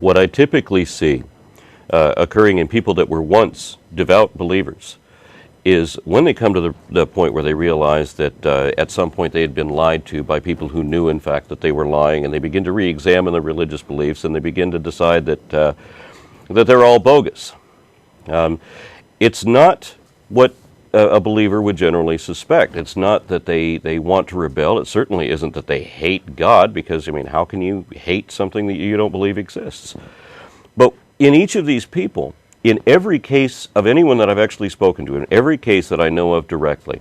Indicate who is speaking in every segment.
Speaker 1: What I typically see occurring in people that were once devout believers is when they come to the point where they realize that at some point they had been lied to by people who knew, in fact, that they were lying, and they begin to re-examine their religious beliefs, and they begin to decide that that they're all bogus. It's not what a believer would generally suspect. It's not that they want to rebel. It certainly isn't that they hate God, because, I mean, how can you hate something that you don't believe exists? But in each of these people, in every case of anyone that I've actually spoken to, in every case that I know of directly,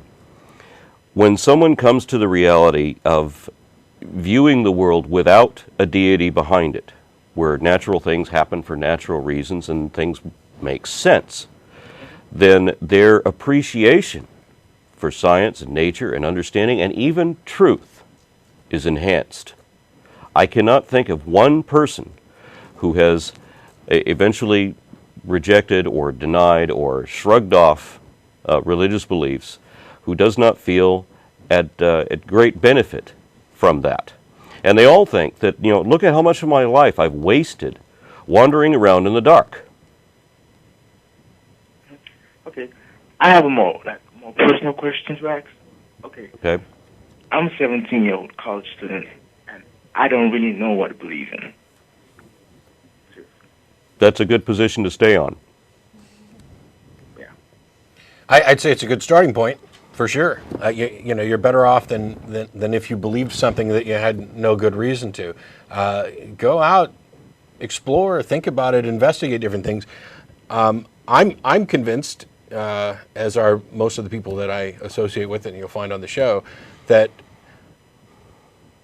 Speaker 1: when someone comes to the reality of viewing the world without a deity behind it, where natural things happen for natural reasons and things make sense, then their appreciation for science and nature and understanding and even truth is enhanced. I cannot think of one person who has eventually rejected or denied or shrugged off religious beliefs who does not feel at great benefit from that. And they all think that, you know, look at how much of my life I've wasted wandering around in the dark.
Speaker 2: Okay. I have a more personal question to ask. Okay. I'm a 17-year-old college student, and I don't really know what to believe in.
Speaker 1: That's a good position to stay on.
Speaker 2: Yeah.
Speaker 3: I'd say it's a good starting point, for sure. You know, you're better off than if you believed something that you had no good reason to. Go out, explore, think about it, investigate different things. I'm convinced, as are most of the people that I associate with, and you'll find on the show, that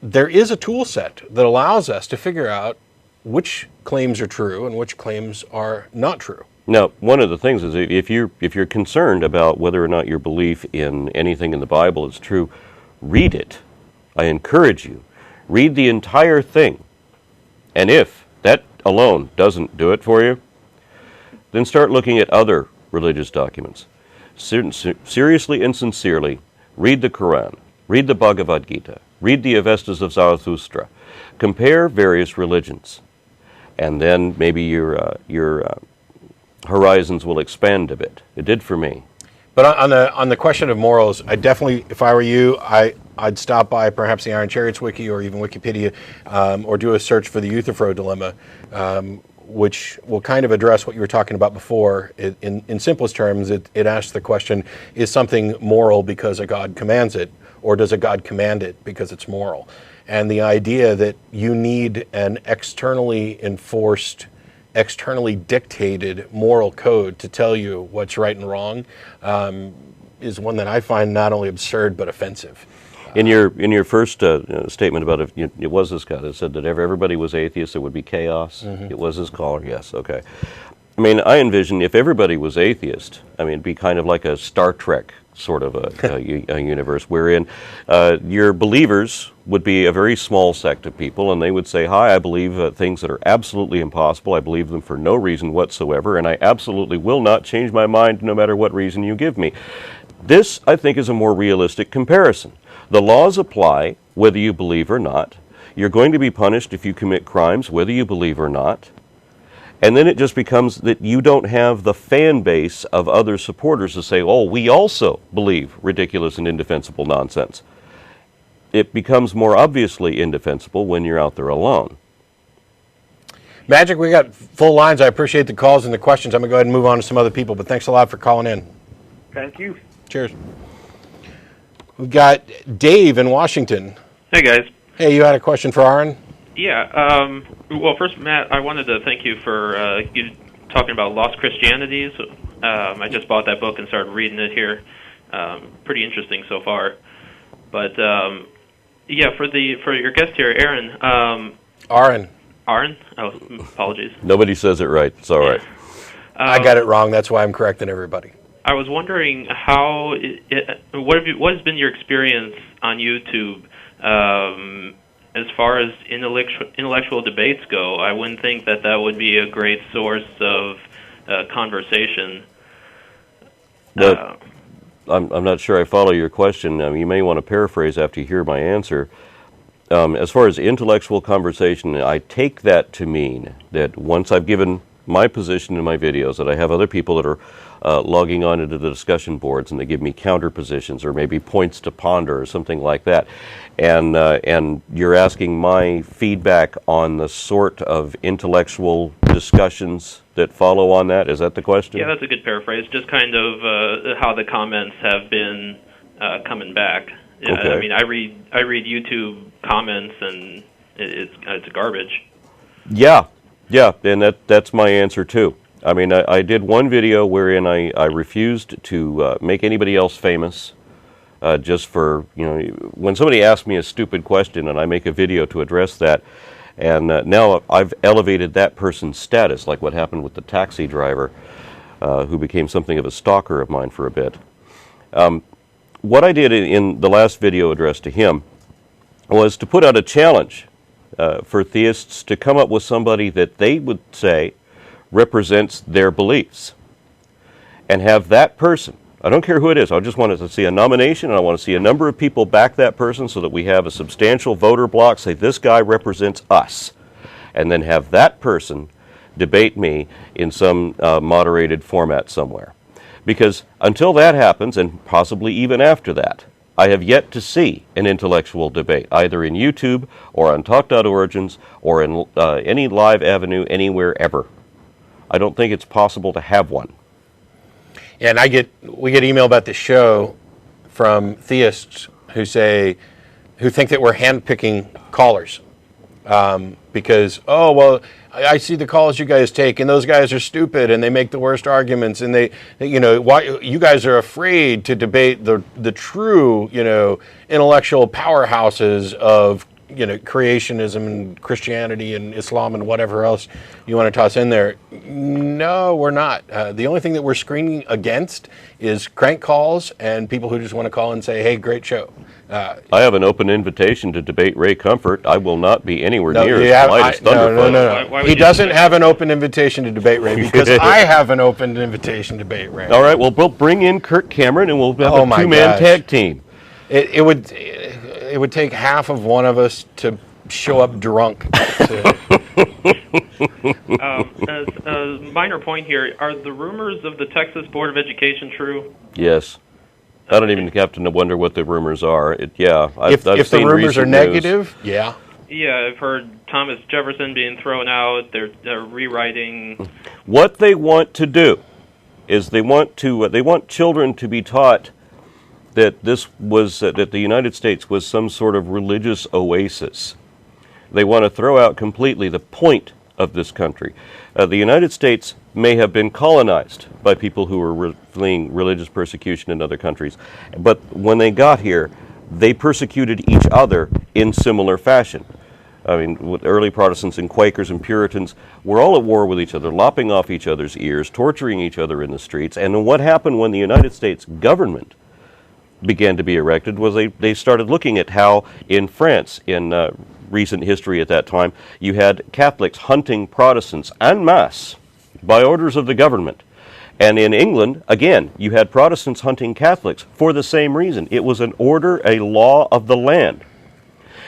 Speaker 3: there is a tool set that allows us to figure out which claims are true and which claims are not true.
Speaker 1: Now, one of the things is if you're concerned about whether or not your belief in anything in the Bible is true, read it. I encourage you. Read the entire thing. And if that alone doesn't do it for you, then start looking at other religious documents. Seriously and sincerely, read the Quran, read the Bhagavad Gita, read the Avestas of Zarathustra. Compare various religions. And then maybe your horizons will expand a bit. It did for me.
Speaker 3: But on the question of morals, I definitely, if I were you, I'd stop by perhaps the Iron Chariots Wiki or even Wikipedia, or do a search for the Euthyphro dilemma, which will kind of address what you were talking about before. In simplest terms, it asks the question, is something moral because a God commands it, or does a God command it because it's moral? And the idea that you need an externally enforced, externally dictated moral code to tell you what's right and wrong is one that I find not only absurd but offensive.
Speaker 1: In your first statement about if it was this guy that said that if everybody was atheist, there would be chaos. Mm-hmm. It was his caller. Yes. Okay. I mean, I envision if everybody was atheist, I mean, it'd be kind of like a Star Trek sort of a universe wherein your believers would be a very small sect of people, and they would say, hi, I believe things that are absolutely impossible. I believe them for no reason whatsoever, and I absolutely will not change my mind no matter what reason you give me. This, I think, is a more realistic comparison. The laws apply whether you believe or not. You're going to be punished if you commit crimes, whether you believe or not. And then it just becomes that you don't have the fan base of other supporters to say, oh, we also believe ridiculous and indefensible nonsense. It becomes more obviously indefensible when you're out there alone.
Speaker 3: Magic, we got full lines. I appreciate the calls and the questions. I'm going to go ahead and move on to some other people, but thanks a lot for calling in.
Speaker 2: Thank you.
Speaker 3: Cheers. We've got Dave in Washington.
Speaker 4: Hey, guys.
Speaker 3: Hey, you had a question for Aaron?
Speaker 4: Yeah. Well, first, Matt, I wanted to thank you for you talking about lost Christianities. I just bought that book and started reading it here. Pretty interesting so far. But yeah, for your guest here, Aaron. Aaron? Oh, apologies.
Speaker 1: Nobody says it right. It's all right.
Speaker 3: I got it wrong. That's why I'm correcting everybody.
Speaker 4: I was wondering how what has been your experience on YouTube as far as intellectual debates go? I wouldn't think that would be a great source of conversation.
Speaker 1: I'm not sure I follow your question. You may want to paraphrase after you hear my answer. as far as intellectual conversation, I take that to mean that once I've given my position in my videos, that I have other people that are logging on into the discussion boards, and they give me counter positions or maybe points to ponder or something like that. And you're asking my feedback on the sort of intellectual discussions that follow on that? Is that the question?
Speaker 4: Yeah, that's a good paraphrase. Just kind of how the comments have been coming back. Yeah,
Speaker 1: okay.
Speaker 4: I mean, I read YouTube comments, and it's garbage.
Speaker 1: Yeah, and that's my answer too. I mean, I did one video wherein I refused to make anybody else famous, just for, when somebody asks me a stupid question and I make a video to address that, and now I've elevated that person's status, like what happened with the taxi driver, who became something of a stalker of mine for a bit. What I did in the last video addressed to him was to put out a challenge for theists to come up with somebody that they would say represents their beliefs, and have that person, I don't care who it is, I just wanted to see a nomination, and I want to see a number of people back that person so that we have a substantial voter block, say this guy represents us, and then have that person debate me in some moderated format somewhere. Because until that happens, and possibly even after that, I have yet to see an intellectual debate, either in YouTube or on Talk.Origins or in any live avenue anywhere ever. I don't think it's possible to have one.
Speaker 3: And we get email about the show from theists who think that we're handpicking callers because, oh, well, I see the calls you guys take, and those guys are stupid, and they make the worst arguments, and why you guys are afraid to debate the true, intellectual powerhouses of, creationism and Christianity and Islam and whatever else you want to toss in there. No, we're not. The only thing that we're screening against is crank calls and people who just want to call and say, hey, great show.
Speaker 1: I have an open invitation to debate Ray Comfort. I will not be anywhere near
Speaker 3: as
Speaker 1: polite as Thunderfoot.
Speaker 3: No. He doesn't have an open invitation to debate Ray because I have an open invitation to debate Ray.
Speaker 1: All right, well, we'll bring in Kirk Cameron and we'll have a two-man tag team.
Speaker 3: It would take half of one of us to show up drunk.
Speaker 4: As a minor point here, are the rumors of the Texas Board of Education true?
Speaker 1: Yes. I don't even have to wonder what the rumors are. I've
Speaker 3: if
Speaker 1: seen
Speaker 3: the rumors are
Speaker 1: news.
Speaker 3: negative, yeah.
Speaker 4: Yeah, I've heard Thomas Jefferson being thrown out. They're rewriting.
Speaker 1: What they want to do is they want children to be taught that that the United States was some sort of religious oasis. They want to throw out completely the point of this country. The United States may have been colonized by people who were fleeing religious persecution in other countries, but when they got here, they persecuted each other in similar fashion. I mean, with early Protestants and Quakers and Puritans were all at war with each other, lopping off each other's ears, torturing each other in the streets. And what happened when the United States government began to be erected was they started looking at how in France, in recent history at that time, you had Catholics hunting Protestants en masse by orders of the government. And in England, again, you had Protestants hunting Catholics for the same reason. It was an order, a law of the land.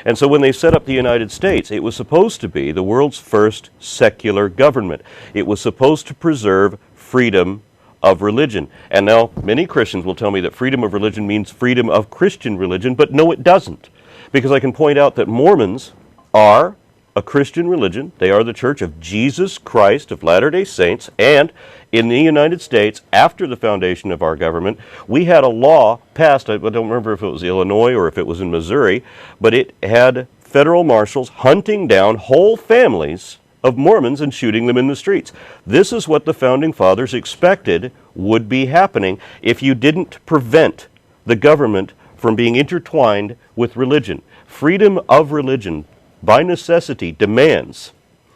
Speaker 1: And so when they set up the United States, it was supposed to be the world's first secular government. It was supposed to preserve freedom of religion. And now many Christians will tell me that freedom of religion means freedom of Christian religion, but no, it doesn't. Because I can point out that Mormons are a Christian religion. They are the Church of Jesus Christ of Latter-day Saints. And in the United States, after the foundation of our government, we had a law passed, I don't remember if it was Illinois or if it was in Missouri, but it had federal marshals hunting down whole families of Mormons and shooting them in the streets. This is what the Founding Fathers expected would be happening if you didn't prevent the government from being intertwined with religion. Freedom of religion, by necessity, demands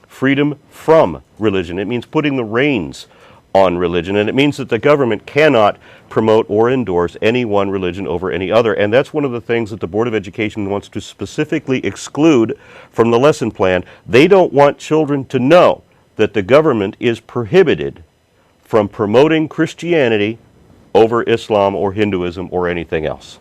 Speaker 1: freedom from religion. It means putting the reins on religion, and it means that the government cannot promote or endorse any one religion over any other. And that's one of the things that the Board of Education wants to specifically exclude from the lesson plan. They don't want children to know that the government is prohibited from promoting Christianity over Islam or Hinduism or anything else.